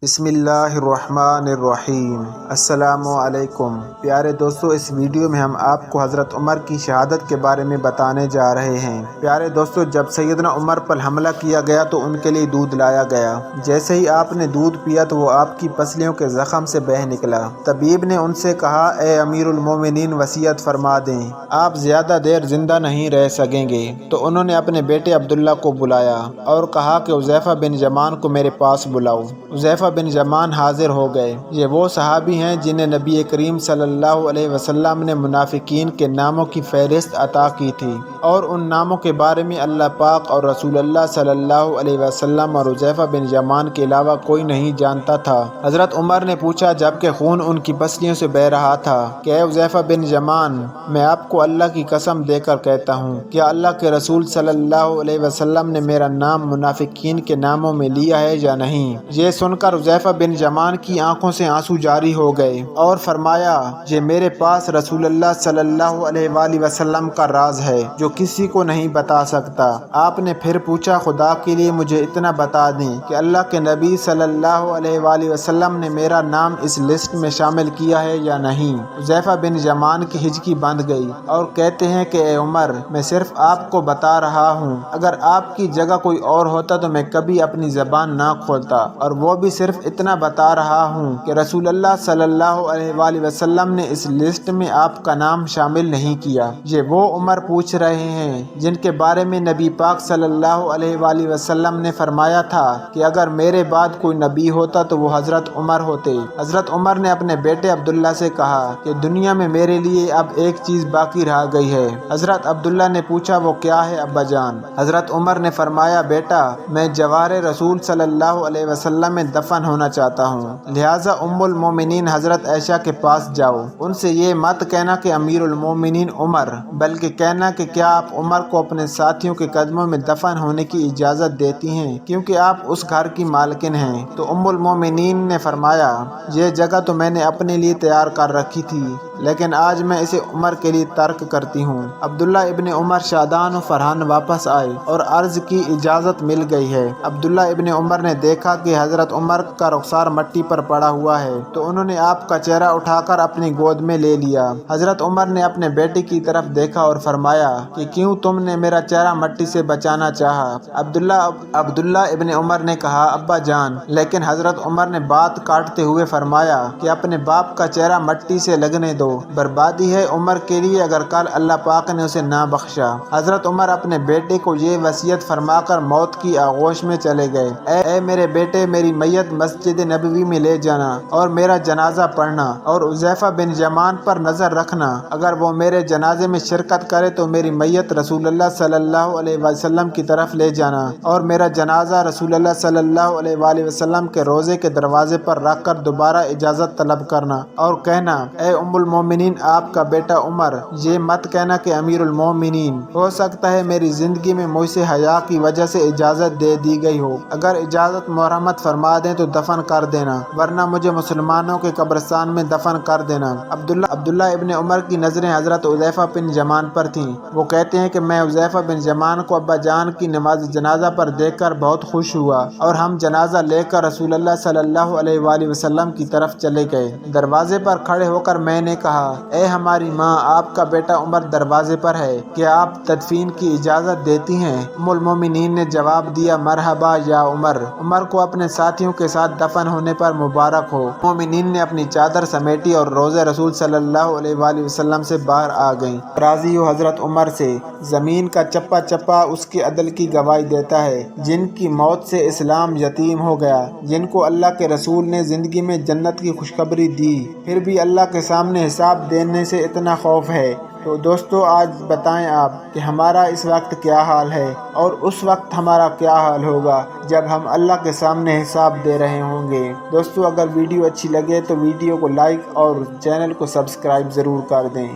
بسم اللہ الرحمن الرحیم۔ السلام علیکم پیارے دوستو، اس ویڈیو میں ہم آپ کو حضرت عمر کی شہادت کے بارے میں بتانے جا رہے ہیں۔ پیارے دوستو، جب سیدنا عمر پر حملہ کیا گیا تو ان کے لیے دودھ لایا گیا۔ جیسے ہی آپ نے دودھ پیا تو وہ آپ کی پسلیوں کے زخم سے بہہ نکلا۔ طبیب نے ان سے کہا، اے امیر المومنین، وصیت فرما دیں، آپ زیادہ دیر زندہ نہیں رہ سکیں گے۔ تو انہوں نے اپنے بیٹے عبداللہ کو بلایا اور کہا کہ حذیفہ بن یمان کو میرے پاس بلاؤ۔ حذیفہ بن یمان حاضر ہو گئے۔ یہ وہ صحابی ہیں جنہیں نبی کریم صلی اللہ علیہ وسلم نے منافقین کے ناموں کی فہرست عطا کی تھی، اور ان ناموں کے بارے میں اللہ پاک اور رسول اللہ صلی اللہ علیہ وسلم اور حذیفہ بن یمان کے علاوہ کوئی نہیں جانتا تھا۔ حضرت عمر نے پوچھا جبکہ خون ان کی پسلیوں سے بہہ رہا تھا کہ اے حذیفہ بن یمان، میں آپ کو اللہ کی قسم دے کر کہتا ہوں، کیا اللہ کے رسول صلی اللہ علیہ وسلم نے میرا نام منافقین کے ناموں میں لیا ہے یا نہیں؟ یہ سن کر حذیفہ بن یمان کی آنکھوں سے آنسو جاری ہو گئے اور فرمایا، یہ میرے پاس رسول اللہ صلی اللہ علیہ وآلہ وسلم کا راز ہے جو کسی کو نہیں بتا سکتا۔ آپ نے پھر پوچھا، خدا کے لیے مجھے اتنا بتا دیں کہ اللہ کے نبی صلی اللہ علیہ وآلہ وسلم نے میرا نام اس لسٹ میں شامل کیا ہے یا نہیں؟ حذیفہ بن یمان کی ہچکی بندھ گئی اور کہتے ہیں کہ اے عمر، میں صرف آپ کو بتا رہا ہوں، اگر آپ کی جگہ کوئی اور ہوتا تو میں کبھی اپنی زبان نہ کھولتا، اور وہ بھی صرف اتنا بتا رہا ہوں کہ رسول اللہ صلی اللہ علیہ وآلہ وسلم نے اس لسٹ میں آپ کا نام شامل نہیں کیا۔ یہ وہ عمر پوچھ رہے ہیں جن کے بارے میں نبی پاک صلی اللہ علیہ وآلہ وسلم نے فرمایا تھا کہ اگر میرے بعد کوئی نبی ہوتا تو وہ حضرت عمر ہوتے۔ حضرت عمر نے اپنے بیٹے عبداللہ سے کہا کہ دنیا میں میرے لیے اب ایک چیز باقی رہ گئی ہے۔ حضرت عبداللہ نے پوچھا، وہ کیا ہے ابا جان؟ حضرت عمر نے فرمایا، بیٹا، میں جوار رسول صلی اللہ علیہ وسلم میں دفن ہونا چاہتا ہوں، لہٰذا ام المومنین حضرت عائشہ کے پاس جاؤ، ان سے یہ مت کہنا کہ امیر المومنین عمر، بلکہ کہنا کہ کیا آپ عمر کو اپنے ساتھیوں کے قدموں میں دفن ہونے کی اجازت دیتی ہیں کیونکہ آپ اس گھر کی مالکن ہیں؟ تو ام المومنین نے فرمایا، یہ جگہ تو میں نے اپنے لیے تیار کر رکھی تھی، لیکن آج میں اسے عمر کے لیے ترک کرتی ہوں۔ عبداللہ ابن عمر شادان و فرحان واپس آئے اور عرض کی اجازت مل گئی ہے۔ عبداللہ ابن عمر نے دیکھا کہ حضرت عمر کا رخسار مٹی پر پڑا ہوا ہے، تو انہوں نے آپ کا چہرہ اٹھا کر اپنی گود میں لے لیا۔ حضرت عمر نے اپنے بیٹے کی طرف دیکھا اور فرمایا کہ کیوں تم نے میرا چہرہ مٹی سے بچانا چاہا؟ عبداللہ ابن عمر نے کہا، ابا جان، لیکن حضرت عمر نے بات کاٹتے ہوئے فرمایا کہ اپنے باپ کا چہرہ مٹی سے لگنے دو، بربادی ہے عمر کے لیے اگر کل اللہ پاک نے اسے نہ بخشا۔ حضرت عمر اپنے بیٹے کو یہ وصیت فرما کر موت کی آغوش میں چلے گئے، اے میرے بیٹے، میری میت مسجد نبوی میں لے جانا اور میرا جنازہ پڑھنا، اور حذیفہ بن یمان پر نظر رکھنا، اگر وہ میرے جنازے میں شرکت کرے تو میری میت رسول اللہ صلی اللہ علیہ وسلم کی طرف لے جانا اور میرا جنازہ رسول اللہ صلی اللہ علیہ وآلہ وسلم کے روضے کے دروازے پر رکھ کر دوبارہ اجازت طلب کرنا اور کہنا، اے ام المومنین، آپ کا بیٹا عمر، یہ مت کہنا کہ امیر المومنین، ہو سکتا ہے میری زندگی میں مجھ سے حیا کی وجہ سے اجازت دے دی گئی ہو، اگر اجازت مرحمت فرما دیں تو دفن کر دینا، ورنہ مجھے مسلمانوں کے قبرستان میں دفن کر دینا۔ عبداللہ ابن عمر کی نظریں حضرت حذیفہ بن یمان پر تھیں۔ وہ کہتے ہیں کہ میں حذیفہ بن یمان کو ابا جان کی نماز جنازہ پر دیکھ کر بہت خوش ہوا، اور ہم جنازہ لے کر رسول اللہ صلی اللہ علیہ وآلہ وسلم کی طرف چلے گئے۔ دروازے پر کھڑے ہو کر میں نے کہا، اے ہماری ماں، آپ کا بیٹا عمر دروازے پر ہے، کیا آپ تدفین کی اجازت دیتی ہیں؟ ام المومنین نے جواب دیا، مرحبا یا عمر، عمر کو اپنے ساتھیوں کے ساتھ دفن ہونے پر مبارک ہو۔ مومنین نے اپنی چادر سمیٹی اور روضہ رسول صلی اللہ علیہ وآلہ وسلم سے باہر آ گئیں۔ راضی ہو حضرت عمر سے، زمین کا چپا چپا اس کے عدل کی گواہی دیتا ہے، جن کی موت سے اسلام یتیم ہو گیا، جن کو اللہ کے رسول نے زندگی میں جنت کی خوشخبری دی، پھر بھی اللہ کے سامنے حساب دینے سے اتنا خوف ہے۔ تو دوستو، آج بتائیں آپ کہ ہمارا اس وقت کیا حال ہے اور اس وقت ہمارا کیا حال ہوگا جب ہم اللہ کے سامنے حساب دے رہے ہوں گے۔ دوستو، اگر ویڈیو اچھی لگے تو ویڈیو کو لائک اور چینل کو سبسکرائب ضرور کر دیں۔